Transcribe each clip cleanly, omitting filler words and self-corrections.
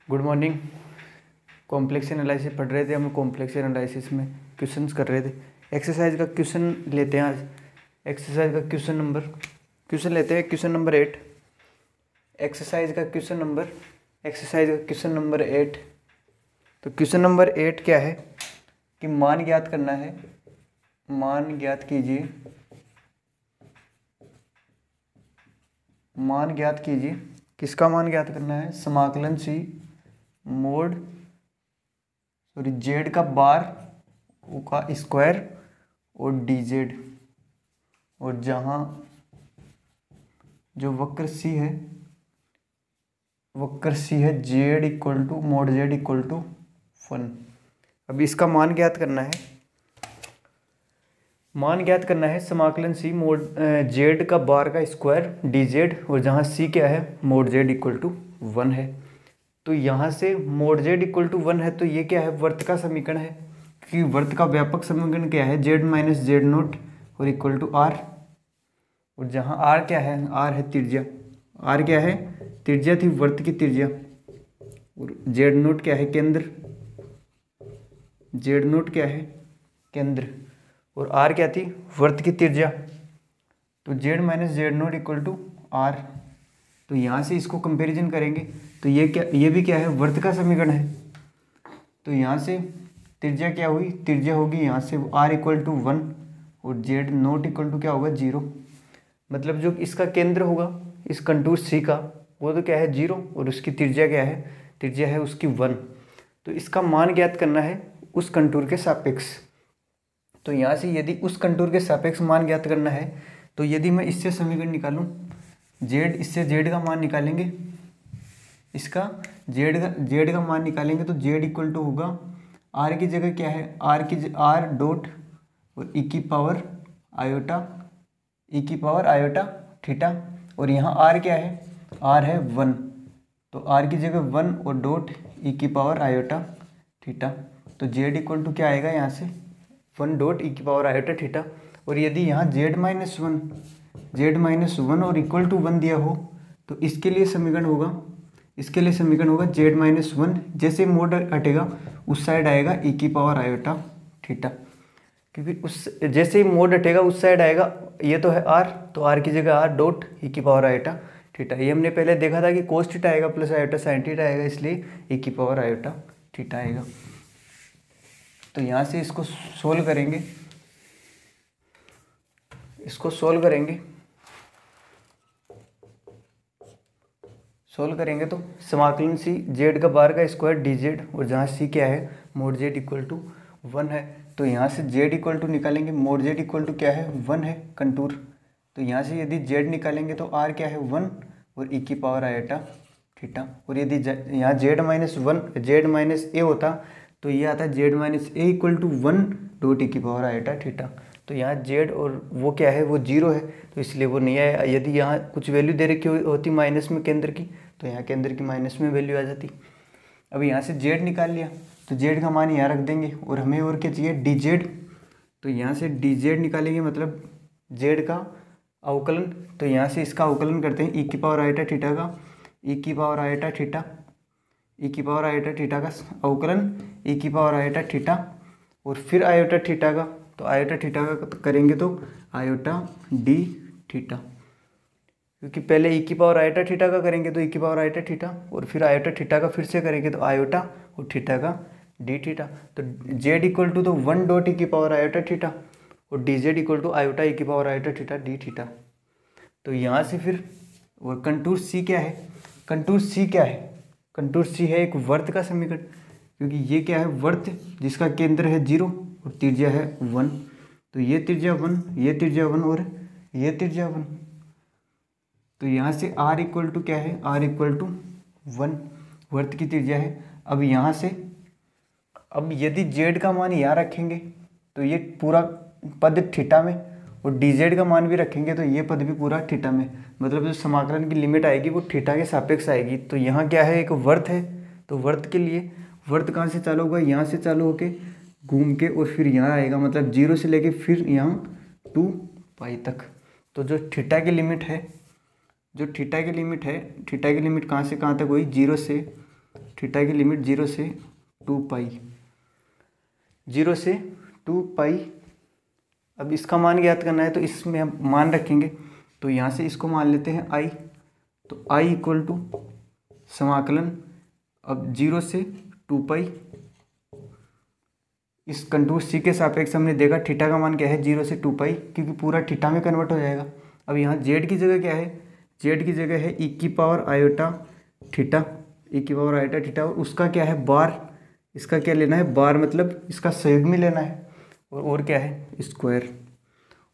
Good morning. Complex analysis पढ़ रहे थे हम। कॉम्प्लेक्स एनालिसिस में क्वेश्चंस कर रहे थे। एक्सरसाइज का क्वेश्चन लेते हैं आज। एक्सरसाइज का क्वेश्चन लेते हैं क्वेश्चन नंबर 8। एक्सरसाइज का क्वेश्चन नंबर 8। तो क्वेश्चन नंबर 8 क्या है कि मान ज्ञात करना है। मान ज्ञात कीजिए। किसका मान ज्ञात करना है? समाकलन सी मोड जेड का बार ओ का स्क्वायर और डी जेड, और जहाँ जो वक्र सी है Z equal to mod Z equal to 1। अब इसका मान ज्ञात करना है। समाकलन सी मोड जेड का बार का स्क्वायर डी जेड, और जहाँ सी क्या है मोड जेड इक्वल टू 1 है। तो यहाँ से मोड जेड इक्वल टू 1 है, तो ये क्या है? वर्त का समीकरण है। कि वर्त का व्यापक समीकरण क्या है? जेड माइनस जेड नोट और इक्वल टू आर, और जहाँ आर क्या है? आर है त्रिज्या। आर क्या है? त्रिज्या थी वर्त की त्रिज्या, और जेड नोट क्या है? केंद्र। जेड नोट क्या है? केंद्र। और आर क्या थी? वर्त की त्रिज्या। तो Z minus Z naught equal to R. तो यहाँ से इसको कंपैरिजन करेंगे तो ये भी क्या है? वर्त का समीकरण है। तो यहाँ से त्रिज्या क्या हुई? त्रिज्या होगी यहाँ से आर इक्वल टू 1 और जेड नोट इक्वल टू क्या होगा? 0। मतलब जो इसका केंद्र होगा इस कंटूर सी का, वो तो क्या है? 0, और उसकी त्रिज्या क्या है? त्रिज्या है उसकी 1। तो इसका मान ज्ञात करना है उस कंटूर के सापेक्ष। तो यहाँ से यदि उस कंटूर के सापेक्ष मान ज्ञात करना है, तो यदि मैं इससे समीकरण निकालूं जेड, इससे जेड का मान निकालेंगे, इसका जेड का मान निकालेंगे तो जेड इक्वल टू होगा आर की जगह क्या है? आर डॉट और ई की पावर आयोटा थीटा, और यहाँ आर क्या है? आर है 1। तो आर की जगह 1 और डॉट ई की पावर आयोटा थीटा। तो जेड इक्वल टू क्या आएगा यहाँ से? 1 डॉट ई की पावर आयोटा थीटा। और यदि यहाँ जेड माइनस वन और इक्वल टू 1 दिया हो, तो इसके लिए समीकरण होगा जेड माइनस 1। जैसे मोड हटेगा उस साइड आएगा ई की पावर आयोटा थीटा, क्योंकि उस जैसे ही मोड हटेगा उस साइड आएगा। ये तो है आर, तो आर की जगह आर डॉट ई की पावर आयोटा थीटा। ये हमने पहले देखा था कि कोस थीटा आएगा प्लस आयोटा साइन थीटा आएगा, इसलिए ई की पावर आयोटा थीटा आएगा। तो यहाँ से इसको सोल्व करेंगे तो समाकलन सी जेड का बार का स्क्वायर डी जेड, और जहाँ सी क्या है? मोड जेड इक्वल टू 1 है। तो यहाँ से जेड इक्वल टू निकालेंगे, मोड जेड इक्वल टू क्या है? 1 है कंटूर। तो यहाँ से यदि जेड निकालेंगे तो आर क्या है? 1 और ई की पावर आयोटा थीटा। और यदि यहाँ जेड माइनस ए होता तो ये आता है Z minus A equal to 1 dot E की पावर आयोटा थीटा। तो यहाँ जेड और वो क्या है? वो 0 है, तो इसलिए वो नहीं आया। यदि यहाँ कुछ वैल्यू दे रखी होती माइनस में केंद्र की, तो यहाँ केंद्र की माइनस में वैल्यू आ जाती। अब यहाँ से जेड निकाल लिया तो जेड का मान यहाँ रख देंगे, और हमें और क्या चाहिए? D Z. तो यहाँ से डी जेड निकालेंगे, मतलब जेड का अवकलन। तो यहाँ से इसका अवकलन करते हैं ई की पावर आयोटा थीटा का, ई की पावर आयोटा थीटा का अवकलन ई की पावर आयोटा थीटा, और फिर आयोटा थीटा का। तो आयोटा थीटा का करेंगे तो आयोटा डी थीटा, क्योंकि पहले ई की पावर आयोटा थीटा का करेंगे तो ई की पावर आयोटा थीटा, और फिर आयोटा थीटा का फिर से करेंगे तो आयोटा और थीटा का डी थीटा। तो जेड इक्वल टू तो 1 डॉट ई की पावर आयोटा थीटा, और D Z equal to iota E की power iota theta D theta. तो यहाँ से फिर और कंटूर सी क्या है? कंटूर सी है एक वर्त का समीकरण, क्योंकि ये क्या है? वर्त जिसका केंद्र है 0 और त्रिज्या है 1। तो ये त्रिज्या 1, ये त्रिज्या 1 और ये त्रिज्या 1। तो यहाँ से r इक्वल टू क्या है? r इक्वल टू 1 वर्त की त्रिज्या है। अब यहाँ से यदि z का मान यहाँ रखेंगे तो ये पूरा पद थीटा में, और dz का मान भी रखेंगे तो ये पद भी पूरा थीटा में। मतलब जो समाकलन की लिमिट आएगी वो थीटा के सापेक्ष आएगी। तो यहाँ क्या है? एक वर्त है, तो वर्त के लिए वर्त कहाँ से चालू होगा? यहाँ से चालू होके घूम के और फिर यहाँ आएगा, मतलब 0 से लेके फिर यहाँ 2 पाई तक। तो जो थीटा की लिमिट है, थीटा की लिमिट कहाँ से कहाँ तक हुई? 0 से थीटा की लिमिट 0 से 2 पाई, 0 से 2 पाई। अब इसका मान ज्ञात करना है तो इसमें हम मान रखेंगे, तो यहाँ से इसको मान लेते हैं आई, तो आई इक्वल टू समाकलन अब 0 से 2 पाई, इस कंटूर सी के सापेक्ष हमने देखा थीटा का मान क्या है 0 से 2 पाई, क्योंकि पूरा थीटा में कन्वर्ट हो जाएगा। अब यहाँ जेड की जगह क्या है, जेड की जगह है ई की पावर आयोटा थीटा, ई की पावर आयोटा थीटा, और उसका क्या है बार, इसका क्या लेना है बार, मतलब इसका संयुग्मी लेना है, और क्या है स्क्वायर,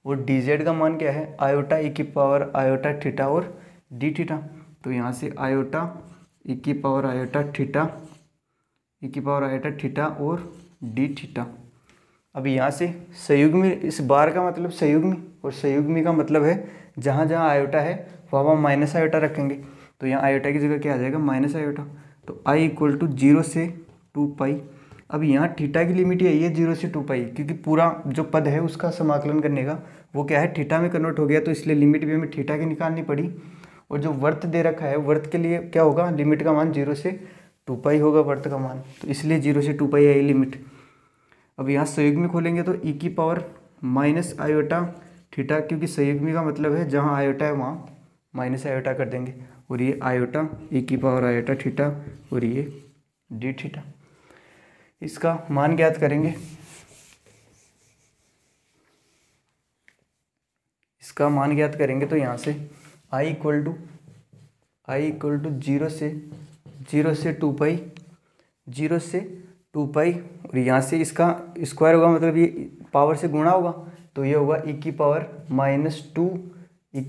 और डी जेड का मान क्या है आयोटा ई की पावर आयोटा थीटा और डी थीटा। तो यहाँ से आयोटा ई की पावर आयोटा थीटा, ई की पावर आयोटा थीटा और डी थीटा। अब यहाँ से संयुग्मी, इस बार का मतलब संयुग्मी, और संयुग्मी का मतलब है जहाँ जहाँ आयोटा है वहाँ माइनस आयोटा रखेंगे, तो यहाँ आयोटा की जगह क्या आ जाएगा माइनस आयोटा। तो आई इक्वल टू 0 से 2 पाई। अब यहाँ थीटा की लिमिट यही है 0 से 2 पाई, क्योंकि पूरा जो पद है उसका समाकलन करने का वो क्या है थीटा में कन्वर्ट हो गया, तो इसलिए लिमिट भी हमें थीटा की निकालनी पड़ी। और जो वर्त दे रखा है वर्त के लिए क्या होगा, लिमिट का मान 0 से 2 पाई होगा वर्त का मान, तो इसलिए 0 से 2 पाई आई लिमिट। अब यहाँ संयुग्मी खोलेंगे तो ई की पावर माइनस आयोटा थीटा, क्योंकि संयुग्मी का मतलब है जहाँ आयोटा है वहाँ माइनस आयोटा कर देंगे, और ये आयोटा ई की पावर आयोटा थीटा और ये डी थीटा। इसका मान ज्ञात करेंगे, इसका मान ज्ञात करेंगे तो यहाँ से आई इक्वल टू 0 से 2 पाई, 0 से 2 पाई, और यहाँ से इसका स्क्वायर होगा, मतलब ये पावर से गुणा होगा, तो ये होगा ई की पावर -2 ई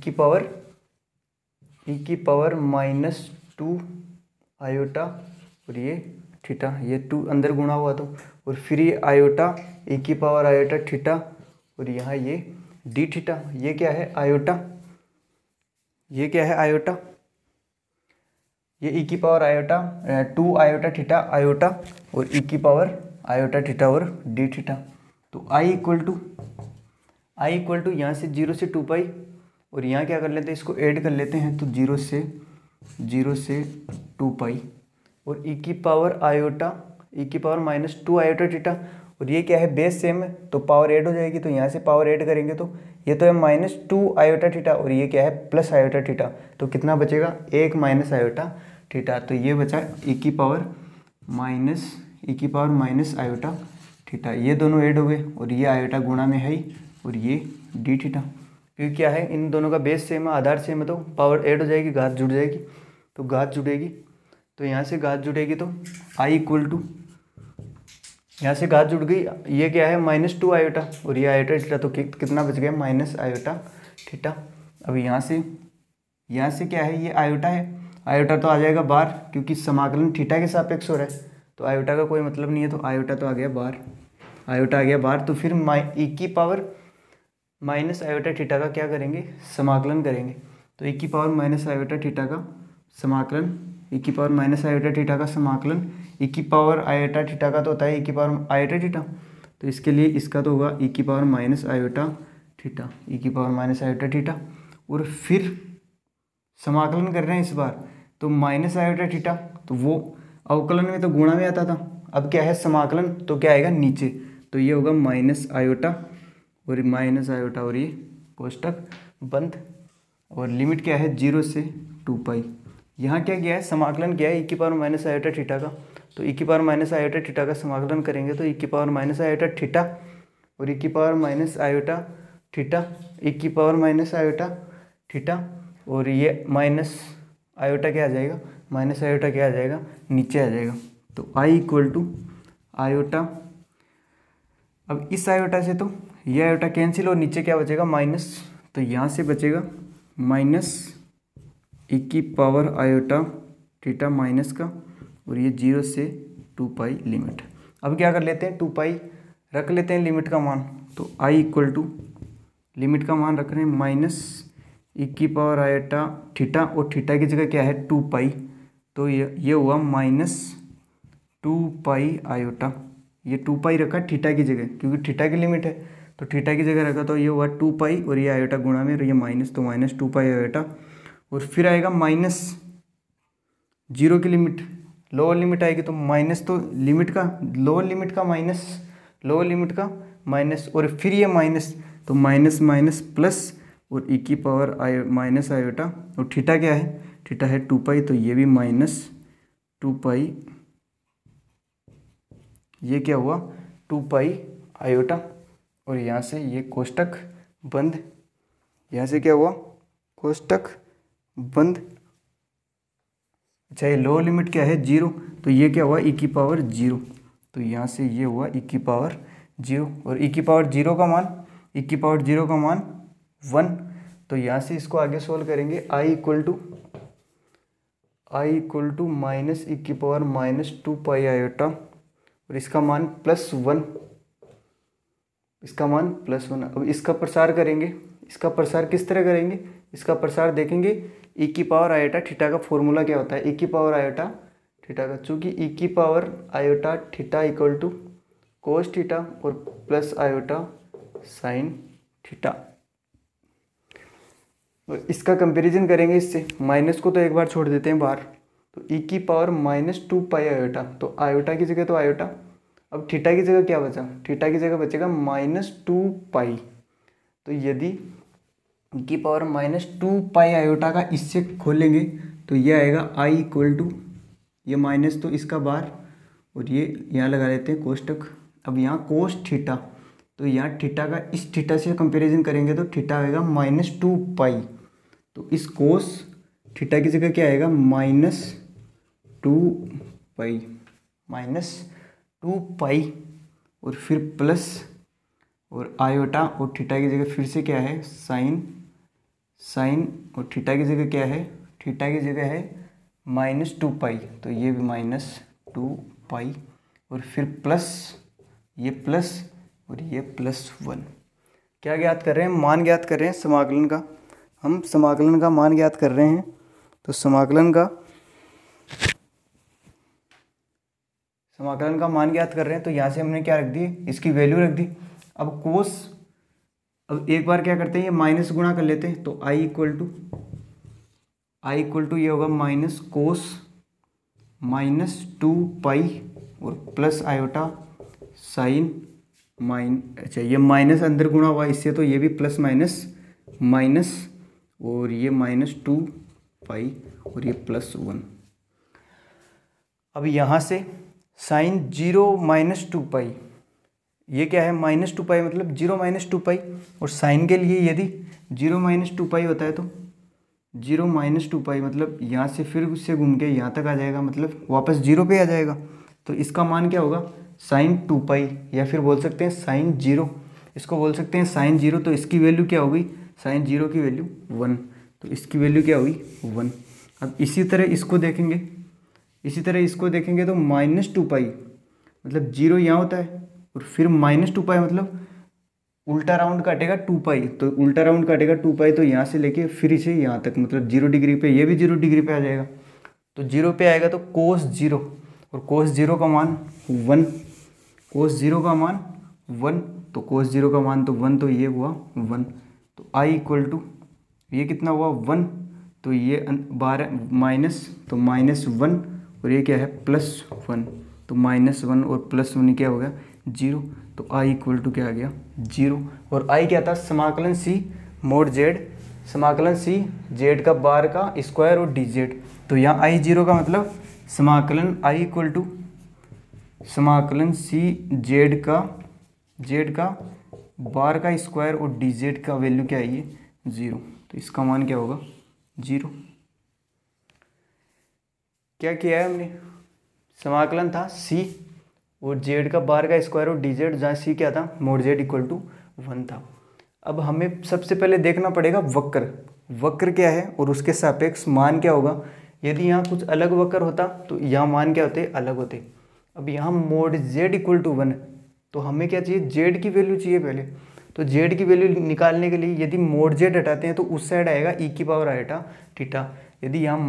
की पावर -2 आयोटा, और ये थीटा, ये 2 अंदर गुणा हुआ तो, और फिर ये आयोटा ई की पावर आयोटा थीटा, और यहाँ ये डी थीटा। ये क्या है आयोटा, ये क्या है आयोटा, ये ई की power iota 2 iota theta iota, और ई की पावर आयोटा थीटा और डी थीटा। तो आई इक्वल टू यहाँ से 0 से 2 पाई, और यहाँ क्या कर लेते हैं इसको ऐड कर लेते हैं, तो 0 से 2 पाई, और ई की पावर आयोटा ई की पावर -2 आयोटा थीटा, और ये क्या है बेस सेम है तो पावर ऐड हो जाएगी, तो यहाँ से पावर ऐड करेंगे तो ये तो है -2 आयोटा थीटा, और ये क्या है प्लस आयोटा थीटा, तो कितना बचेगा 1 माइनस आयोटा थीटा, तो ये बचा ई की पावर माइनस आयोटा थीटा, ये दोनों ऐड हो गए, और ये आयोटा गुणा में है ही, और ये डी थीटा, क्योंकि क्या है इन दोनों का बेस सेम है आधार सेम है, तो पावर ऐड हो जाएगी, घात जुड़ जाएगी, तो घात जुड़ेगी, तो यहाँ से घात जुड़ेगी तो आई इक्वल टू, यहाँ से घात जुड़ गई, ये क्या है -2 आयोटा और ये आयोटा थीटा, तो कितना बच गया माइनस आयोटा थीटा। अब यहाँ से क्या है ये आयोटा है, आयोटा तो आ जाएगा बाहर, क्योंकि समाकलन थीटा के सापेक्ष हो रहा है, तो आयोटा का कोई मतलब नहीं है, तो आयोटा तो आ गया बाहर, आयोटा आ गया बाहर। तो फिर ई की पावर माइनस आयोटा थीटा का क्या करेंगे समाकलन करेंगे, तो ई की पावर माइनस आयोटा थीटा का समाकलन, ई की पावर माइनस आयोटा थीटा का समाकलन, ई की पावर आयोटा थीटा का तो होता है ई की पावर आयोटा थीटा, तो इसके लिए इसका तो होगा ई की पावर माइनस आयोटा थीटा, ई की पावर माइनस आयोटा थीटा, और फिर समाकलन कर रहे हैं इस बार, तो माइनस आयोटा थीटा, तो वो अवकलन में तो गुणा में आता था, अब क्या है समाकलन, तो क्या आएगा नीचे, तो ये होगा माइनस आयोटा और माइनस आयोटा, और ये कोष्टक बंद, और लिमिट क्या है 0 से 2 पाई। यहाँ क्या किया है समाकलन किया है ई की पावर माइनस आयोटा थीटा का, तो ई की पावर माइनस आयोटा थीटा का समाकलन करेंगे तो ई की पावर माइनस आयोटा थीटा और ई की पावर माइनस आयोटा थीटा, ई की पावर माइनस आयोटा थीटा, और ये माइनस आयोटा क्या आ जाएगा, माइनस आयोटा क्या आ जाएगा नीचे आ जाएगा, तो आई इक्वल टू आयोटा। अब इस आयोटा से तो ये आयोटा कैंसिल और नीचे क्या बचेगा माइनस, तो यहाँ से बचेगा माइनस ई की पावर आयोटा थीटा माइनस का, और ये 0 से 2 पाई लिमिट। अब क्या कर लेते हैं 2 पाई रख लेते हैं लिमिट का मान, तो आई इक्वल टू लिमिट का मान रख रहे हैं माइनस ई की पावर आयोटा थीटा, और थीटा की जगह क्या है 2 पाई, तो ये हुआ -2 पाई आयोटा, ये 2 पाई रखा थीटा की जगह क्योंकि थीटा की लिमिट है, तो थीटा की जगह रखा तो ये हुआ 2 पाई और ये आयोटा गुणा में, और ये माइनस, तो -2 पाई आयोटा, और फिर आएगा -0 की लिमिट, लोअर लिमिट आएगी तो माइनस, तो लिमिट का लोअर लिमिट का माइनस, लोअर लिमिट का माइनस, और फिर ये माइनस, तो माइनस माइनस प्लस और ई की पावर आई माइनस आयोटा, और थीटा क्या है, थीटा है 2 पाई, तो ये भी माइनस 2 पाई, ये क्या हुआ 2 पाई आयोटा, और यहाँ से ये कोष्टक बंद, यहाँ से क्या हुआ कोष्टक बंद। अच्छा, ये लोअर लिमिट क्या है 0, तो ये क्या हुआ ई की पावर 0, तो यहाँ से ये हुआ ई की पावर 0, और ई की पावर 0 का मान, ई की पावर 0 का मान 1, तो यहाँ से इसको आगे सोल्व करेंगे, आई इक्वल टू माइनस ई की पावर माइनस 2 पाई आयोटा, और इसका मान +1, इसका मान +1। अब इसका प्रसार करेंगे, इसका प्रसार किस तरह करेंगे, इसका प्रसार देखेंगे, ई की पावर आयोटा थीटा का फॉर्मूला क्या होता है, ई की पावर आयोटा थीटा का, चूँकि ई की power iota theta equal to cos theta और प्लस आयोटा साइन थीटा, और इसका कंपैरिजन करेंगे इससे, माइनस को तो एक बार छोड़ देते हैं बाहर, तो ई की पावर माइनस 2 पाई आयोटा, तो आयोटा की जगह तो आयोटा, अब थीटा की जगह क्या बचा, थीटा की जगह बचेगा -2 पाई, तो यदि ई की पावर -2 पाई आयोटा का इससे खोलेंगे तो ये आएगा आई इक्वल टू, ये माइनस तो इसका बार, और ये यहाँ लगा देते हैं कोष्टक। अब यहाँ कोस थीटा, तो यहाँ थीटा का इस थीटा से कंपैरिजन करेंगे तो थीटा आएगा -2 पाई, तो इस कोस थीटा की जगह क्या आएगा -2 पाई, -2 पाई, और फिर प्लस और आयोटा, और थीटा की जगह फिर से क्या है साइन, और थीटा की जगह क्या है, थीटा की जगह है -2 पाई, तो ये भी -2 पाई, और फिर प्लस, ये प्लस और ये +1। क्या ज्ञात कर रहे हैं, मान ज्ञात कर रहे हैं समाकलन का, हम समाकलन का मान ज्ञात कर रहे हैं, तो समाकलन का मान ज्ञात कर रहे हैं, तो यहाँ से हमने क्या रख दी, इसकी वैल्यू रख दी। अब कोस, अब एक बार क्या करते हैं, ये माइनस गुणा कर लेते हैं, तो आई इक्वल टू ये होगा माइनस कोस -2 पाई और प्लस आयोटा साइन अच्छा ये माइनस अंदर गुणा हुआ इससे, तो ये भी प्लस माइनस, और ये -2 पाई और ये +1। अब यहाँ से साइन 0 -2 पाई, ये क्या है -2 पाई, मतलब 0 -2 पाई, और साइन के लिए यदि 0 -2 पाई होता है तो 0 -2 पाई, मतलब यहाँ से फिर उससे घूम के यहाँ तक आ जाएगा, मतलब वापस 0 पे आ जाएगा, तो इसका मान क्या होगा साइन 2 पाई, या फिर बोल सकते हैं साइन 0, इसको बोल सकते हैं साइन 0, तो इसकी वैल्यू क्या होगी, साइन 0 की वैल्यू 1, तो इसकी वैल्यू क्या हुई 1। अब इसी तरह इसको देखेंगे, तो -2 पाई, मतलब 0 यहाँ होता है, और फिर -2 पाई, मतलब उल्टा राउंड काटेगा 2 पाई, तो उल्टा राउंड काटेगा 2 पाई, तो यहाँ से लेके फिर इसे यहाँ तक, मतलब 0 डिग्री पे, ये भी 0 डिग्री पे आ जाएगा, तो 0 पे आएगा तो कोस 0, और कोस 0 का मान 1, कोस 0 का मान 1, तो कोस 0 का मान तो 1, तो ये हुआ 1, तो आई इक्वल टू ये कितना हुआ 1, तो ये 12 माइनस, तो -1, और ये क्या है +1, तो -1 और +1 क्या हो गया 0, तो आई इक्वल टू क्या आ गया 0, और आई क्या था समाकलन C mod Z, समाकलन C Z का बार का स्क्वायर और dz, तो यहाँ आई 0 का मतलब समाकलन आई इक्वल टू समाकलन C Z का बार का स्क्वायर और dz का वैल्यू क्या है ये 0, तो इसका मान क्या होगा 0। क्या किया है हमने, समाकलन था C और Z का बार का स्क्वायर और dz, जहाँ C क्या था mod Z इक्वल टू 1 था। अब हमें सबसे पहले देखना पड़ेगा वक्र क्या है और उसके सापेक्ष मान क्या होगा। यदि यहाँ कुछ अलग वक्र होता तो यहाँ मान क्या होते, अलग होते। अब यहाँ mod Z इक्वल टू 1, तो हमें क्या चाहिए, Z की वैल्यू चाहिए पहले। तो Z की वैल्यू निकालने के लिए यदि mod Z हटाते हैं तो उस साइड आएगा e की पावर आयोटा थीटा। यदि यहाँ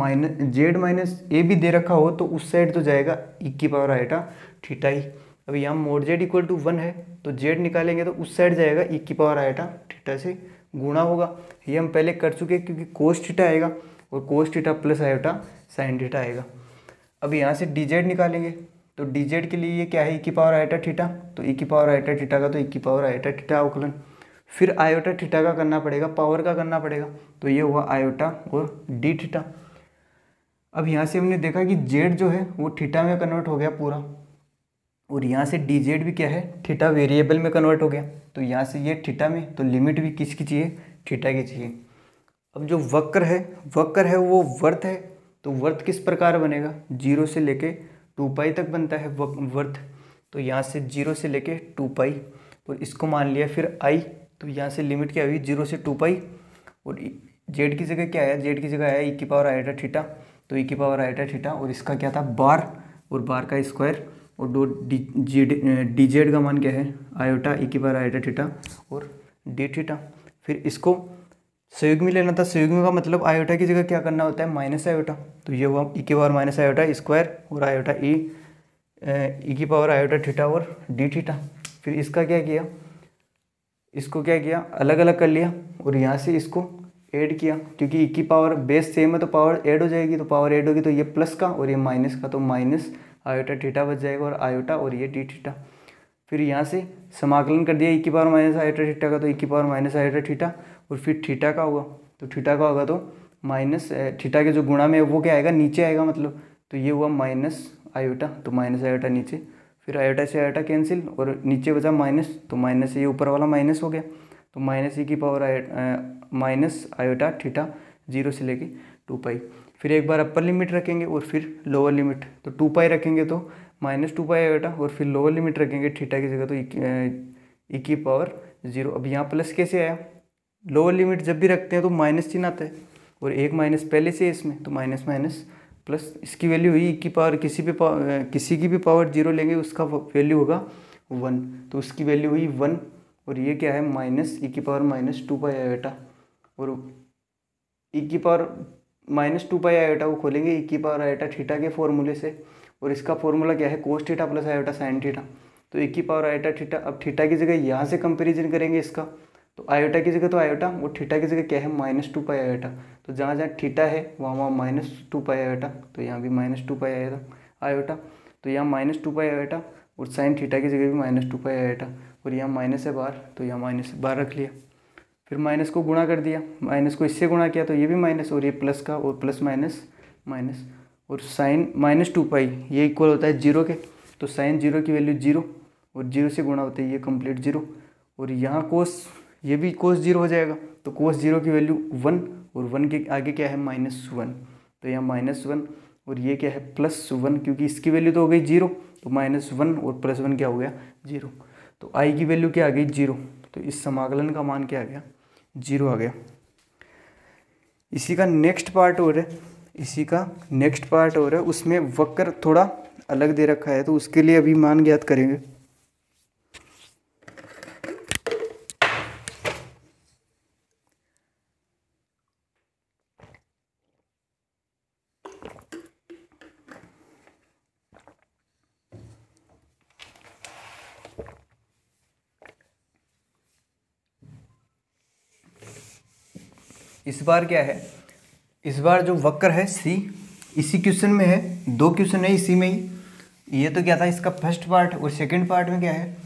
Z माइनस ए भी दे रखा हो तो उस साइड तो जाएगा e की पावर आयोटा थीटा ही। अब यहाँ mod Z इक्वल टू 1 है तो Z निकालेंगे तो उस साइड जाएगा e की पावर आयोटा थीटा से गुणा होगा। ये हम पहले कर चुके क्योंकि कोस थीटा आएगा और cos theta plus iota sine theta आएगा। अब यहाँ से डी जेड निकालेंगे, तो डी जेड के लिए ये क्या है, ई की पावर आयोटा थीटा, तो ई की पावर आयोटा थीटा का तो ई की पावर आयोटा थीटा अवकलन, फिर आयोटा थीटा का करना पड़ेगा, पावर का करना पड़ेगा, तो ये हुआ आयोटा और डी थीटा। अब यहाँ से हमने देखा कि जेड जो है वो थीटा में कन्वर्ट हो गया पूरा, और यहाँ से डी जेड भी क्या है, थीटा वेरिएबल में कन्वर्ट हो गया, तो यहाँ से ये थीटा में, तो लिमिट भी किसकी चाहिए, थीटा की चाहिए। अब जो वक्र है वो वर्त है, तो वर्त किस प्रकार बनेगा, 0 से लेके 2 पाई तक बनता है वर्त, तो यहाँ से 0 से लेके 2 पाई, और इसको मान लिया फिर आई, तो यहाँ से लिमिट क्या हुई 0 से 2 पाई, और जेड की जगह क्या आया, जेड की जगह आया ई की पावर आयोटा थीटा, तो ई की पावर आयोटा थीटा, और इसका क्या था बार, और बार का स्क्वायर, और दो डी जेड का मान क्या है, आयोटा ई की पावर आयोटा थीटा और डी थीटा। फिर इसको संयुग्म में लेना था, संयुग्म का मतलब आयोटा की जगह क्या करना होता है, माइनस आयोटा, तो ये हुआ ई की पावर माइनस आयोटा स्क्वायर और आयोटा ई की पावर आयोटा थीटा और डी थीटा। फिर इसका क्या किया, इसको क्या किया, अलग अलग कर लिया, और यहाँ से इसको ऐड किया, क्योंकि ई की पावर बेस सेम है तो पावर ऐड हो जाएगी, तो पावर ऐड होगी तो ये प्लस का और ये माइनस का, तो माइनस आयोटा थीटा बच जाएगा और आयोटा और ये डी थीटा। फिर यहाँ से समाकलन कर दिया ई की पावर माइनस आयोटा थीटा का, तो ई की पावर माइनस आयोटा थीटा, और फिर थीटा का होगा, तो थीटा का होगा तो माइनस थीटा के जो गुणा में वो क्या आएगा, नीचे आएगा मतलब, तो ये हुआ माइनस आयोटा, तो माइनस आयोटा नीचे, फिर आयोटा से आयोटा कैंसिल और नीचे बचा माइनस, तो माइनस से ये ऊपर वाला माइनस हो गया, तो माइनस ई की पावर माइनस आयोटा थीटा 0 से लेके 2 पाई। फिर एक बार अपर लिमिट रखेंगे और फिर लोअर लिमिट, तो 2 पाई रखेंगे तो माइनस 2 पाई आयोटा, और फिर लोअर लिमिट रखेंगे थीटा की जगह तो ई की पावर 0। अब यहाँ प्लस कैसे आया, लोअर लिमिट जब भी रखते हैं तो माइनस चिन्ह आता है, और एक माइनस पहले से है इसमें, तो माइनस माइनस प्लस, इसकी वैल्यू हुई ई की पावर किसी की भी पावर 0 लेंगे उसका वैल्यू होगा 1, तो उसकी वैल्यू हुई 1, और ये क्या है माइनस ई की पावर माइनस 2 पाई आयोटा, और ई की पावर माइनस 2 पाई आयोटा को खोलेंगे ई की पावर आयोटा थीटा के फॉर्मूले से, और इसका फॉर्मूला क्या है cos theta plus iota sine theta, तो ई की पावर आयोटा थीटा। अब थीटा की जगह यहाँ से कंपेरिजन करेंगे इसका, तो आयोटा की जगह तो आयोटा और थीटा की जगह क्या है माइनस 2 पाई आयोटा, तो जहाँ जहाँ थीटा है वहाँ माइनस 2 पाई आयोटा, तो यहाँ भी माइनस 2 पाई आयोटा, तो यहाँ माइनस 2 पाई आयोटा, और साइन थीटा की जगह भी माइनस 2 पाई आयोटा, और यहाँ माइनस है बाहर, तो यहाँ माइनस बाहर रख लिया। फिर माइनस को गुणा कर दिया, माइनस को इससे गुणा किया तो ये भी माइनस, और ये प्लस का, और प्लस माइनस माइनस, और साइन माइनस 2 पाई ये इक्वल होता है 0 के, तो साइन 0 की वैल्यू 0, और 0 से गुणा होते है ये कंप्लीट 0, और यहाँ कोस ये भी कोस 0 हो जाएगा, तो कोस 0 की वैल्यू 1, और 1 के आगे क्या है -1, तो यहाँ -1, और ये क्या है +1, क्योंकि इसकी वैल्यू तो हो गई 0, तो -1 और +1 क्या हो गया 0, तो आई की वैल्यू क्या आ गई 0, तो इस समाकलन का मान क्या आ गया 0 आ गया। इसी का नेक्स्ट पार्ट हो रहा है, उसमें वक्र थोड़ा अलग दे रखा है, तो उसके लिए अभी मान ज्ञात करेंगे। इस बार क्या है, इस बार जो वक्र है सी, इसी क्वेश्चन में है, 2 क्वेश्चन है इसी में ही। ये तो क्या था इसका फर्स्ट पार्ट, और सेकंड पार्ट में क्या है,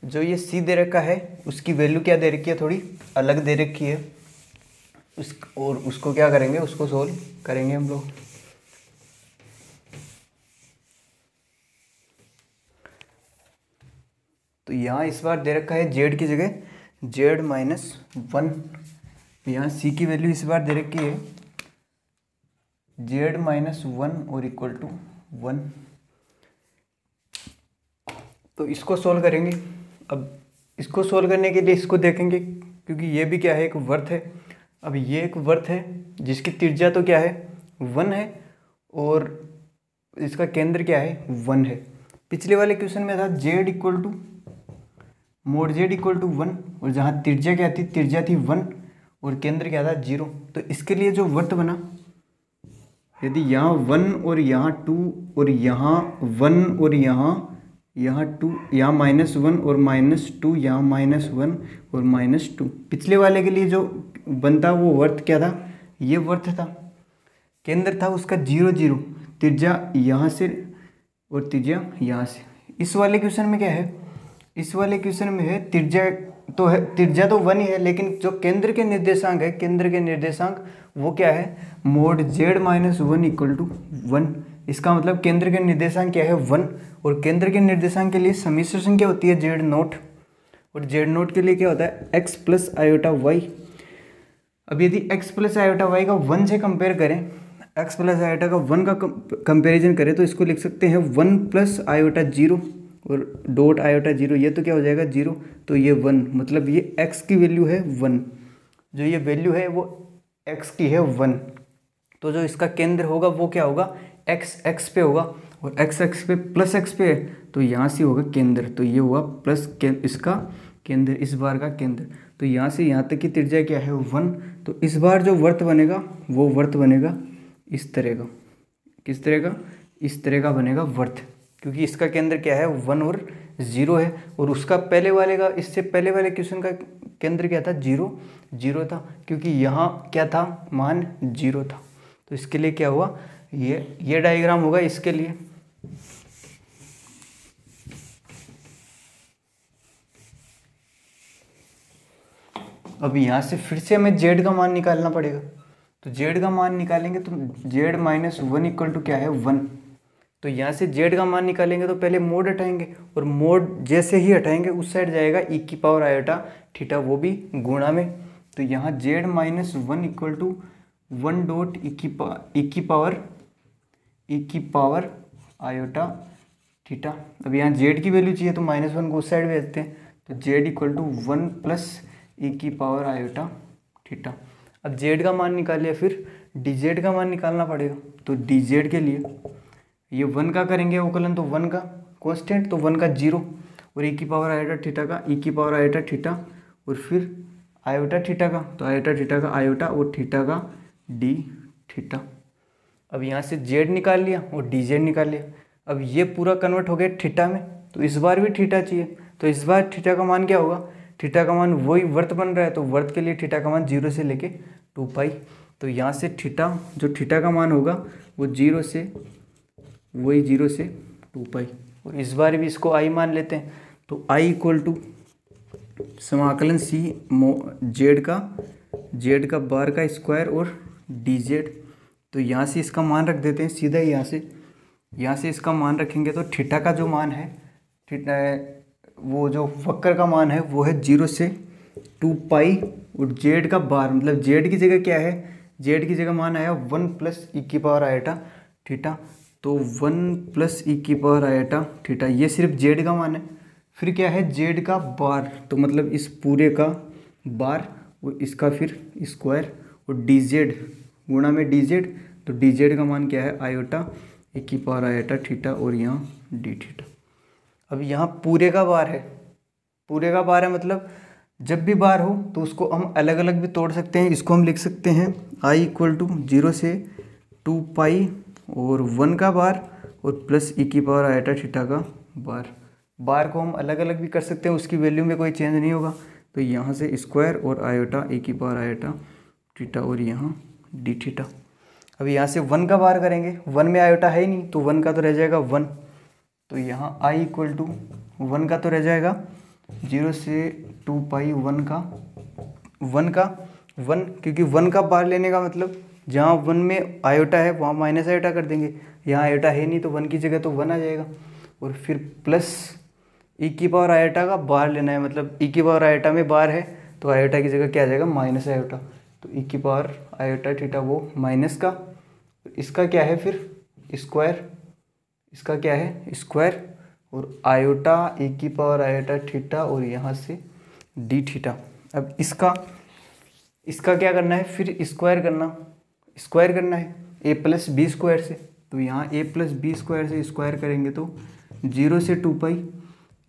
जो ये सी दे रखा है उसकी वैल्यू क्या दे रखी है, थोड़ी अलग दे रखी है और उसको क्या करेंगे, उसको सोल्व करेंगे हम लोग। तो यहाँ इस बार दे रखा है जेड की जगह z-1, यहाँ सी की वैल्यू इस बार दे रखी है z-1 और इक्वल टू 1। तो इसको सोल्व करेंगे। अब इसको सोल्व करने के लिए इसको देखेंगे, क्योंकि ये भी क्या है एक वर्त है। अब ये एक वर्त है जिसकी त्रिज्या तो क्या है 1 है, और इसका केंद्र क्या है 1 है। पिछले वाले क्वेश्चन में था z equal to mod z equal to 1, और जहाँ त्रिज्या क्या थी, त्रिज्या थी 1 और केंद्र क्या था 0। तो इसके लिए जो वर्त बना, यदि यहाँ 1 और यहाँ 2 और यहाँ 1 और यहाँ 2, यहाँ -1 और -2, यहाँ -1 और -2, पिछले वाले के लिए जो बनता वो वर्त क्या था, ये वर्त था। केंद्र था उसका 0 0, त्रिज्या यहाँ से और त्रिज्या यहाँ से। इस वाले क्वेश्चन में क्या है, इस वाले क्वेश्चन में है त्रिज्या तो है, त्रिज्या तो 1 ही है, लेकिन जो केंद्र के निर्देशांक है, केंद्र के निर्देशांक वो क्या है, mod z minus 1 equal to 1। इसका मतलब केंद्र के निर्देशांक क्या है 1, और केंद्र के निर्देशांक के लिए समिश्र संख्या होती है z नोट, और z नोट के लिए क्या होता है x प्लस आयोटा वाई। अब यदि x प्लस आयोटा वाई का 1 से कंपेयर करें, x प्लस आयोटा का 1 का कंपेरिजन करें तो इसको लिख सकते हैं 1 प्लस आयोटा 0 और डॉट आयोटा 0, ये तो क्या हो जाएगा 0, तो ये 1, मतलब ये x की वैल्यू है 1, जो ये वैल्यू है वो x की है 1। तो जो इसका केंद्र होगा वो क्या होगा, x पे होगा, और x पे प्लस x पे है तो यहाँ से होगा केंद्र, तो ये हुआ प्लस इसका केंद्र, इस बार का केंद्र। तो यहाँ से यहाँ तक की त्रिज्या क्या है 1, तो इस बार जो वर्त बनेगा वो वर्त बनेगा इस तरह का, किस तरह का, इस तरह का बनेगा वर्त, क्योंकि इसका केंद्र क्या है 1 और 0 है, और उसका पहले वाले का, इससे पहले वाले क्वेश्चन का केंद्र क्या था 0 था, क्योंकि यहाँ क्या था मान 0 था। तो इसके लिए क्या हुआ, ये डायग्राम होगा इसके लिए। अब यहाँ से फिर से हमें z का मान निकालना पड़ेगा, तो z का मान निकालेंगे तो z माइनस 1 इक्वल टू क्या है 1। तो यहाँ से z का मान निकालेंगे तो पहले मोड हटाएंगे, और मोड जैसे ही हटाएंगे उस साइड जाएगा e की पावर आयोटा थीटा, वो भी गुणा में। तो यहाँ z minus 1 equal to 1 dot e की पावर आयोटा थीटा। अब यहाँ z की वैल्यू चाहिए तो -1 को उस साइड भेजते हैं, तो z equal to 1 plus e की पावर आयोटा थीटा। अब z का मान निकाल लिया, फिर dz का मान निकालना पड़ेगा। तो dz के लिए ये 1 का करेंगे अवकलन, तो 1 का कांस्टेंट, तो 1 का 0, और e की पावर आयोटा थीटा का e की पावर आयोटा थीटा, और फिर आयोटा थीटा का, तो आयोटा थीटा का आयोटा, और थीटा का d थीटा। अब यहाँ से z निकाल लिया और dz निकाल लिया। अब ये पूरा कन्वर्ट हो गया थीटा में, तो इस बार भी थीटा चाहिए, तो इस बार थीटा का मान क्या होगा, थीटा का मान वही वर्त बन रहा है, तो वर्त के लिए थीटा का मान 0 से लेके 2 पाई। तो यहाँ से थीटा, जो थीटा का मान होगा वो 0 से 2 पाई, और इस बार भी इसको i मान लेते हैं। तो i इक्वल टू समाकलन c z का बार का स्क्वायर और dz। तो यहाँ से इसका मान रख देते हैं सीधा ही, यहाँ से इसका मान रखेंगे तो थीटा का जो मान है, थीटा वो जो वक्र का मान है वो है 0 से 2 पाई, और z का बार मतलब z की जगह क्या है, z की जगह मान आया 1 प्लस e की पावर आयोटा थीटा, तो 1 प्लस e की पावर आयोटा थीटा, ये सिर्फ z का मान है। फिर क्या है z का बार, तो मतलब इस पूरे का बार, और इसका फिर स्क्वायर, और dz गुणा में dz, तो dz का मान क्या है आयोटा e की पावर आयोटा थीटा, और यहाँ d थीटा। अब यहाँ पूरे का बार है, पूरे का बार है मतलब जब भी बार हो तो उसको हम अलग अलग भी तोड़ सकते हैं। इसको हम लिख सकते हैं i इक्वल टू 0 से 2 पाई और 1 का बार और प्लस e की पावर आयोटा थीटा का बार। बार को हम अलग अलग भी कर सकते हैं, उसकी वैल्यू में कोई चेंज नहीं होगा। तो यहाँ से स्क्वायर और आयोटा e की पावर आयोटा थीटा और यहाँ d थीटा। अब यहाँ से 1 का बार करेंगे, 1 में आयोटा है ही नहीं तो 1 का तो रह जाएगा 1। तो यहाँ i इक्वल टू 1 का तो रह जाएगा 0 से 2 पाई 1 का 1, क्योंकि 1 का बार लेने का मतलब जहाँ 1 में आयोटा है वहाँ माइनस आयोटा कर देंगे, यहाँ आयोटा है नहीं तो 1 की जगह तो 1 आ जाएगा। और फिर प्लस e की पावर आयोटा का बार लेना है, मतलब e की पावर आयोटा में बार है तो आयोटा की जगह क्या आ जाएगा माइनस आयोटा, तो e की पावर आयोटा थीटा वो माइनस का, इसका क्या है फिर स्क्वायर, इसका क्या है स्क्वायर और आयोटा e की पावर आयोटा थीटा और यहाँ से d थीटा। अब इसका क्या करना है फिर स्क्वायर करना है a प्लस बी स्क्वायर से। तो यहाँ a प्लस बी स्क्वायर से स्क्वायर करेंगे तो 0 से 2 पाई,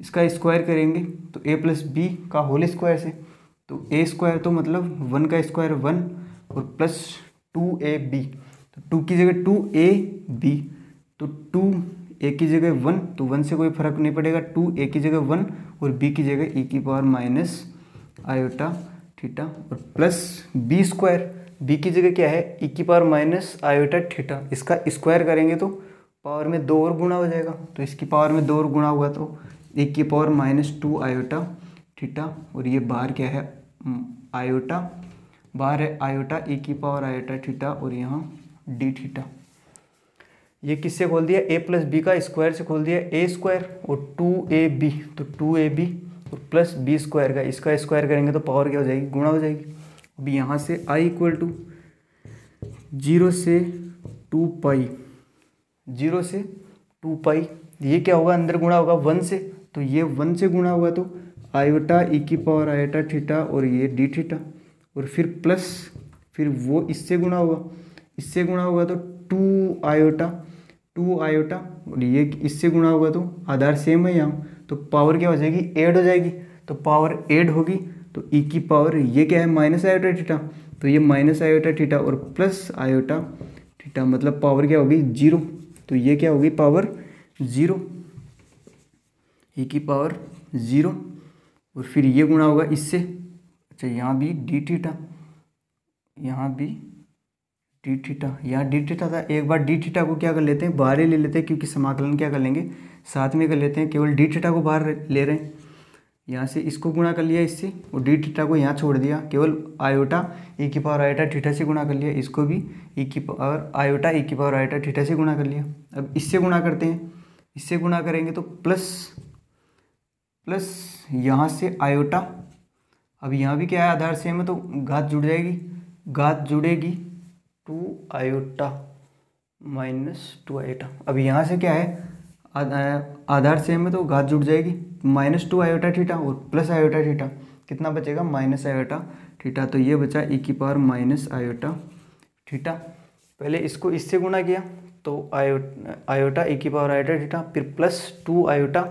इसका स्क्वायर करेंगे तो a प्लस बी का होल स्क्वायर से, तो a स्क्वायर तो मतलब 1 का स्क्वायर 1 और प्लस 2ab, तो 2 की जगह 2ab, तो 2a की जगह 1 तो 1 से कोई फर्क नहीं पड़ेगा, 2a की जगह 1 और b की जगह e की पावर माइनस आयोटा थीटा और प्लस बी स्क्वायर, बी की जगह क्या है ई की पावर माइनस आयोटा थीटा, इसका स्क्वायर करेंगे तो पावर में 2 और गुना हो जाएगा, तो इसकी पावर में 2 और गुना हुआ तो ई की पावर माइनस 2 आयोटा थीटा, और ये बाहर क्या है आयोटा, बाहर है आयोटा ई की पावर आयोटा थीटा और यहाँ डी थीटा। ये किससे खोल दिया, ए प्लस बी का स्क्वायर से खोल दिया, ए स्क्वायर और 2ab, तो 2ab और प्लस बी स्क्वायर का, इसका स्क्वायर करेंगे तो पावर क्या हो जाएगी, गुणा हो जाएगी। अभी यहाँ से आई इक्वल टू 0 से 2 पाई, 0 से 2 पाई, ये क्या होगा अंदर गुणा होगा 1 से, तो ये 1 से गुणा होगा तो आयोटा ई की पावर आयोटा थीटा और ये डी थीटा, और फिर प्लस, फिर वो इससे गुणा होगा, इससे गुणा होगा तो 2 आयोटा और ये इससे गुणा होगा तो आधार सेम है यहाँ, तो पावर क्या हो जाएगी, ऐड हो जाएगी, तो पावर ऐड होगी तो ई की पावर ये क्या है माइनस आयोटा थीटा, तो ये माइनस आयोटा थीटा और प्लस आयोटा थीटा, मतलब पावर क्या होगी 0, तो ये क्या होगी पावर 0, ई की पावर 0 और फिर ये गुणा होगा इससे, अच्छा यहाँ भी डी थीटा, यहाँ भी डी थीटा, यहाँ डी थीटा था, एक बार डी थीटा को क्या कर लेते हैं बाहर ही ले लेते हैं, क्योंकि समाकलन क्या कर लेंगे साथ में कर लेते हैं, केवल डी थीटा को बाहर ले रहे हैं, यहाँ से इसको गुणा कर लिया इससे और डी थीटा को यहाँ छोड़ दिया, केवल आयोटा ई की पावर आयोटा थीटा से गुणा कर लिया, इसको भी ई की पावर आयोटा ई की पावर आयोटा थीटा से गुणा कर लिया। अब इससे गुणा करते हैं, इससे गुणा करेंगे तो प्लस यहाँ से आयोटा, अब यहाँ भी क्या है आधार सेम है तो घात जुड़ जाएगी, घात जुड़ेगी 2 आयोटा माइनस 2 आयोटा, अब यहाँ से क्या है आधार सेम है तो घात जुड़ जाएगी, माइनस 2 आयोटा थीटा और प्लस आयोटा थीटा, कितना बचेगा माइनस आयोटा थीटा, तो ये बचा ई की पावर माइनस आयोटा थीटा। पहले इसको इससे गुणा किया तो आयोटा ई की पावर आयोटा थीटा, फिर प्लस 2 आयोटा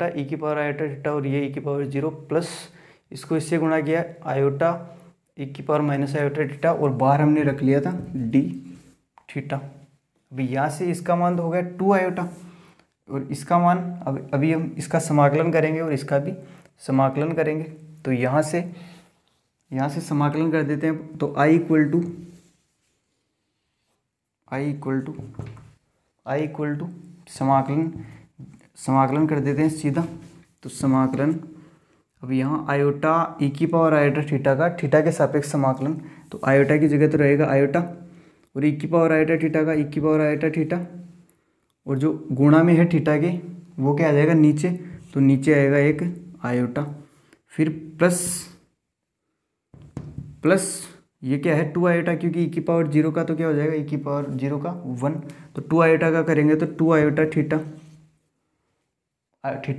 ई की पावर आयोटा थीटा और ये ई की पावर 0, प्लस इसको इससे गुणा किया आयोटा ई की पावर माइनस आयोटा थीटा और बाहर हमने रख लिया था डी थीटा। अभी यहाँ से इसका मान तो हो गया 2 आयोटा और इसका मान अभी हम इसका समाकलन करेंगे और इसका भी समाकलन करेंगे, तो यहाँ से समाकलन कर देते हैं, तो आई इक्वल टू समाकलन कर देते हैं सीधा, तो समाकलन अब यहाँ आयोटा ई की पावर आयोटा थीटा का थीटा के सापेक्ष समाकलन, तो आयोटा की जगह तो रहेगा आयोटा और ई की पावर आयोटा थीटा का ई की पावर आयोटा थीटा, और जो गुणा में है थीटा के वो क्या आ जाएगा नीचे, तो नीचे आएगा एक आयोटा, फिर प्लस ये क्या है 2 आयोटा, क्योंकि ई की पावर 0 का तो क्या हो जाएगा ई की पावर 0 का 1, तो 2 आयोटा का करेंगे तो 2 आयोटा थीटा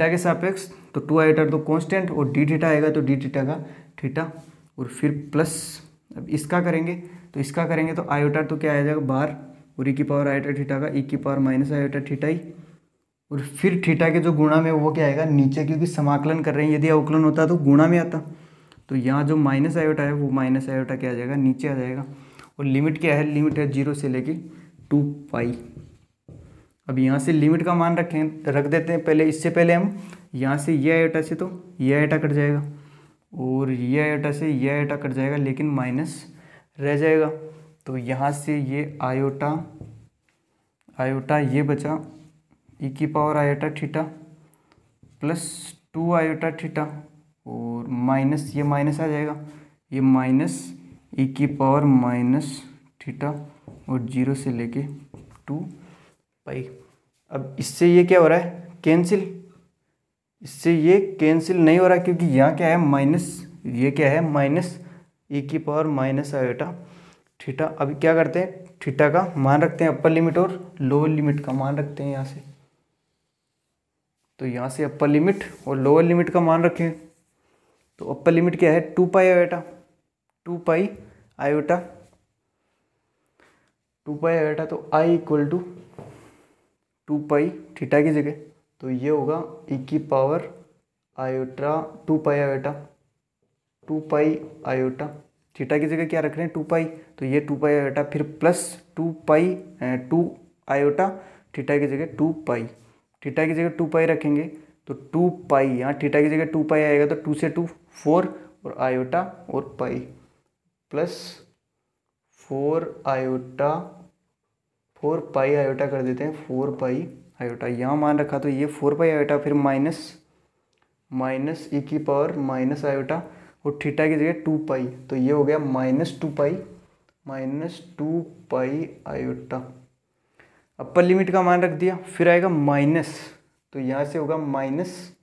के सापेक्ष, तो 2 आयोटा तो कांस्टेंट और डी थीटा आएगा तो डी थीटा का थीटा, और फिर प्लस अब इसका करेंगे तो आयोटा तो क्या आ जाएगा बाहर और ई की पावर आयोटा थीटा का ई की पावर माइनस आयोटा थीटा ही, और फिर थीटा के जो गुणा में वो क्या आएगा नीचे, क्योंकि समाकलन कर रहे हैं, यदि अवकलन होता तो गुणा में आता, तो यहाँ जो माइनस आयोटा है वो माइनस आयोटा क्या आ जाएगा नीचे आ जाएगा, और लिमिट क्या है, लिमिट है 0 से लेके 2 पाई। अब यहाँ से लिमिट का मान रख देते हैं पहले, इससे पहले हम यहाँ से ये आयोटा से तो ये आयोटा कट जाएगा और ये आयोटा से ये आयोटा कट जाएगा, लेकिन माइनस रह जाएगा, तो यहाँ से ये आयोटा ये बचा ई की power iota theta plus 2 iota theta और माइनस ये माइनस आ जाएगा, ये माइनस ई की पावर माइनस थीटा और 0 से लेके 2 पाई। अब इससे ये क्या हो रहा है कैंसिल, इससे ये कैंसिल नहीं हो रहा, क्योंकि यहाँ क्या है माइनस, ये क्या है माइनस ई की पावर माइनस आयोटा थीटा। अभी क्या करते हैं थीटा का मान रखते हैं अपर लिमिट और लोअर लिमिट का मान रखते हैं यहाँ से, तो यहाँ से अपर लिमिट और लोअर लिमिट का मान रखें, तो अपर लिमिट क्या है 2 pi iota, 2 pi iota, 2 pi iota, तो I equal to 2 pi theta की जगह, तो ये होगा ई की power iota 2 pi iota, 2 pi iota, theta की जगह क्या रख रहे हैं 2 पाई, तो ये 2 पाई आयोटा, फिर प्लस 2 आयोटा थीटा की जगह 2 पाई, थीटा की जगह 2 पाई रखेंगे तो 2 पाई, यहाँ थीटा की जगह 2 पाई आएगा तो 2 से 2 4 और आयोटा और पाई प्लस 4 पाई आयोटा कर देते हैं, 4 पाई आयोटा यहाँ मान रखा, तो ये 4 पाई आयोटा, फिर माइनस ई की पावर माइनस आयोटा, और थीटा की जगह 2 पाई, तो ये हो गया -2 पाई आयोटा। अपर लिमिट का मान रख दिया, फिर आएगा माइनस, तो यहाँ से होगा माइनस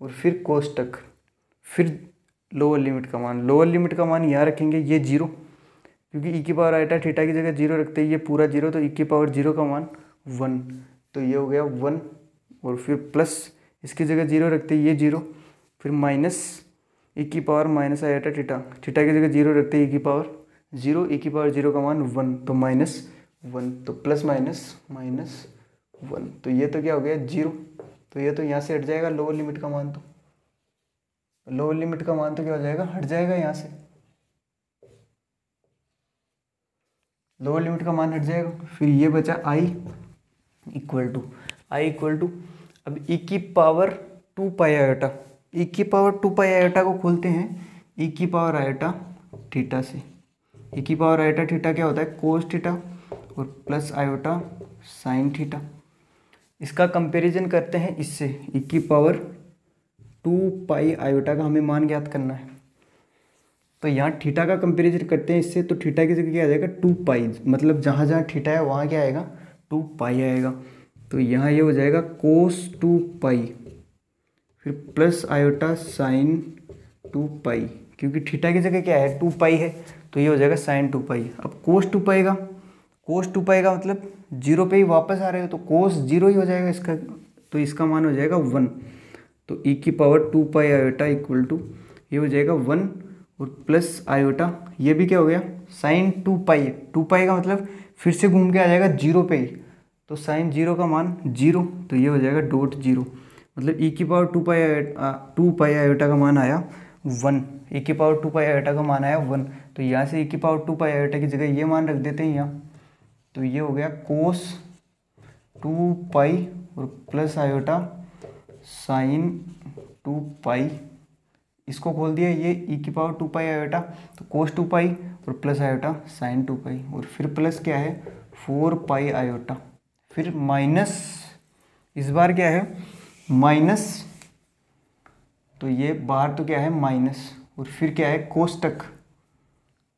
और फिर कोष्टक, फिर लोअर लिमिट का मान यहाँ रखेंगे, ये 0, क्योंकि ई की पावर आयोटा थीटा की जगह 0 रखते हैं, ये पूरा 0, तो ई की पावर 0 का मान 1, तो ये हो गया 1, और फिर प्लस इसकी जगह 0 रखते हैं, ये 0, फिर माइनस ई की पावर माइनस आयोटा थीटा की जगह 0 रखते हैं, ई की पावर 0, ई की पावर 0 का मान 1, तो -1, तो प्लस माइनस -1, तो ये तो क्या हो गया 0, तो ये तो यहाँ से हट जाएगा लोअर लिमिट का मान, तो लोअर लिमिट का मान तो क्या हो जाएगा, हट जाएगा यहाँ से, लोअर लिमिट का मान हट जाएगा। फिर ये बचा i इक्वल टू अब e की पावर 2 पाई आयोटा, e की पावर 2 पाई आयोटा को खोलते हैं e की पावर आयोटा थीटा से। e की पावर आयोटा थीटा क्या होता है, कोस थीटा, और प्लस आयोटा साइन थीटा। इसका कंपैरिजन करते हैं इससे, e की पावर 2 पाई आयोटा का हमें मान ज्ञात करना है, तो यहाँ थीटा का कंपैरिजन करते हैं इससे, तो थीटा की जगह क्या आ जाएगा 2 पाई, मतलब जहाँ जहाँ थीटा है वहाँ क्या आएगा 2 पाई आएगा, तो यहाँ ये हो जाएगा कोस 2 पाई, फिर प्लस आयोटा साइन 2 पाई, क्योंकि थीटा की जगह क्या है 2 पाई है, तो ये हो जाएगा साइन 2 पाई। अब कोस 2 पाई का मतलब 0 पे ही वापस आ रहे हो, तो कोस 0 ही हो जाएगा इसका, तो इसका मान हो जाएगा 1, तो ई की power 2 pi iota equal to ये हो जाएगा 1, और प्लस आयोटा ये भी क्या हो गया साइन 2 पाई का मतलब फिर से घूम के आ जाएगा 0 पे ही, तो साइन 0 का मान 0, तो ये हो जाएगा .0, मतलब ई की पावर 2 पाई आयोटा का मान आया 1, ई की पावर 2 पाई आयोटा का मान आया 1, तो यहाँ से ई की पावर 2 पाई आयोटा की जगह ये मान रख देते हैं यहाँ, तो ये हो गया कोस 2 पाई और प्लस आयोटा साइन 2 पाई, इसको खोल दिया, ये ई की पावर 2 पाई आयोटा, तो कोस 2 पाई और प्लस आयोटा साइन 2 पाई, और फिर प्लस क्या है 4 पाई आयोटा, फिर माइनस, इस बार क्या है माइनस, तो ये बाहर तो क्या है माइनस, और फिर क्या है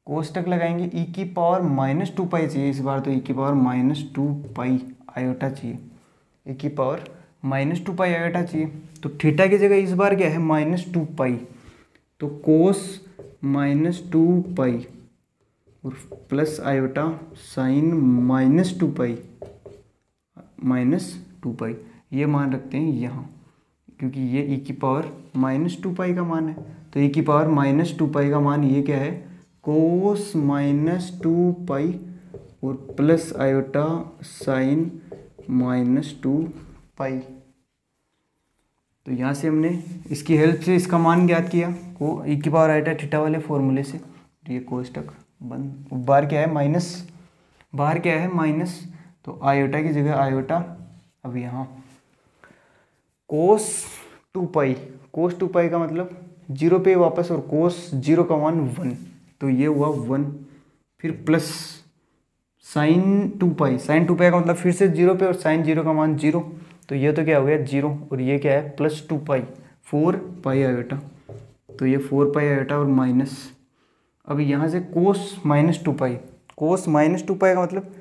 कोष्टक लगाएंगे, ई की पावर -2 पाई चाहिए इस बार, तो ई की पावर -2 पाई आयोटा चाहिए, ई की पावर -2 पाई आयोटा चाहिए, तो थीटा की जगह इस बार क्या है -2 पाई, तो कोस -2 पाई और प्लस आयोटा साइन -2 पाई, ये मान रखते हैं यहाँ, क्योंकि ये ई की पावर -2 पाई का मान है, तो ई की पावर -2 पाई का मान ये क्या है कोस -2 पाई और प्लस आयोटा साइन -2 पाई। तो यहाँ से हमने इसकी हेल्प से इसका मान ज्ञात किया को ई की पावर आयोटा थीटा वाले फॉर्मूले से, तो ये कोष्टक बंद, बाहर क्या है माइनस, तो आयोटा की जगह आयोटा, अब यहाँ कोस 2 पाई का मतलब 0 पे वापस, और कोस 0 का मान 1, तो ये हुआ 1, फिर प्लस साइन 2 पाई का मतलब फिर से 0 पे, और साइन 0 का मान 0, तो ये तो क्या हो गया 0, और ये क्या है +2 पाई 4 पाई आयोटा, तो ये 4 पाई आयोटा और माइनस, अब यहाँ से कोस -2 पाई का मतलब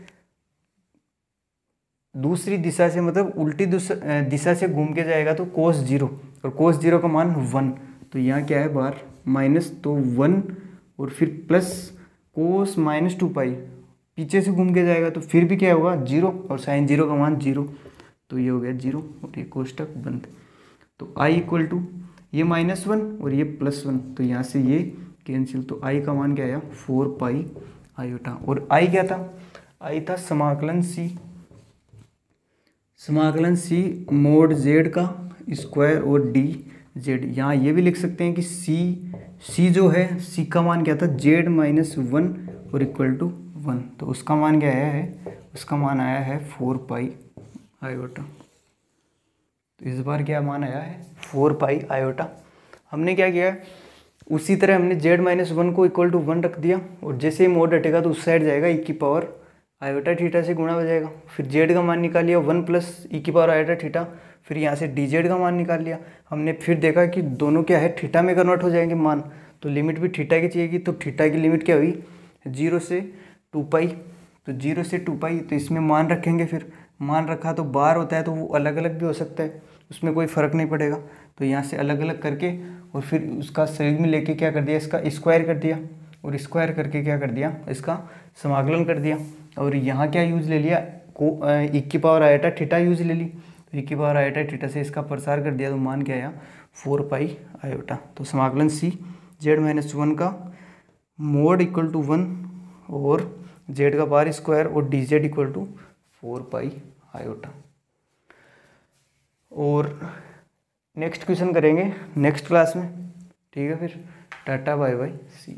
दूसरी दिशा से, मतलब उल्टी दिशा से घूम के जाएगा, तो कोस 0, और कोस 0 का मान 1, तो यहाँ क्या है बाहर माइनस, तो 1, और फिर प्लस कोस -2 पाई पीछे से घूम के जाएगा, तो फिर भी क्या होगा 0, और साइन 0 का मान 0, तो ये हो गया 0, और ये कोष्टक बंद। तो i इक्वल टू ये -1 और ये +1, तो यहाँ से ये कैंसिल, तो i का मान क्या आया 4 पाई आयोटा, और i क्या था, i था समाकलन c मोड z का स्क्वायर और d z। यहाँ ये भी लिख सकते हैं कि c जो है c का मान क्या था z -1 और इक्वल टू 1, तो उसका मान क्या आया है, उसका मान आया है 4 पाई आयोटा, तो इस बार क्या मान आया है 4 पाई आयोटा। हमने क्या किया है उसी तरह हमने z-1 को इक्वल टू 1 रख दिया, और जैसे ही मोड हटेगा तो उस साइड जाएगा, ई की पावर आयोटा थीटा से गुणा हो जाएगा। फिर z का मान निकाल लिया 1 प्लस ई की पावर आयोटा थीटा, फिर यहाँ से dz का मान निकाल लिया हमने। फिर देखा कि दोनों क्या है, थीटा में कन्वर्ट हो जाएंगे मान, तो लिमिट भी थीटा की चाहिएगी। तो थीटा की लिमिट क्या हुई, 0 से 2π, तो 0 से 2π, तो इसमें मान रखेंगे। फिर मान रखा तो बार होता है तो वो अलग अलग भी हो सकता है, उसमें कोई फ़र्क नहीं पड़ेगा। तो यहाँ से अलग अलग करके और फिर उसका संयुग्म में लेके क्या कर दिया, इसका स्क्वायर कर दिया, और स्क्वायर करके क्या कर दिया, इसका समाकलन कर दिया। और यहाँ क्या यूज ले लिया, ई की पावर आयोटा थीटा यूज ले ली, तो ई की पावर आयोटा थीटा से इसका प्रसार कर दिया, तो मान क्या आया 4π आयोटा। तो समाकलन C z-1 का मोड इक्वल टू 1 और z का पावर स्क्वायर और dz इक्वल टू 4π आयोटा। और नेक्स्ट क्वेश्चन करेंगे नेक्स्ट क्लास में, ठीक है। फिर टाटा बाय बाय सी।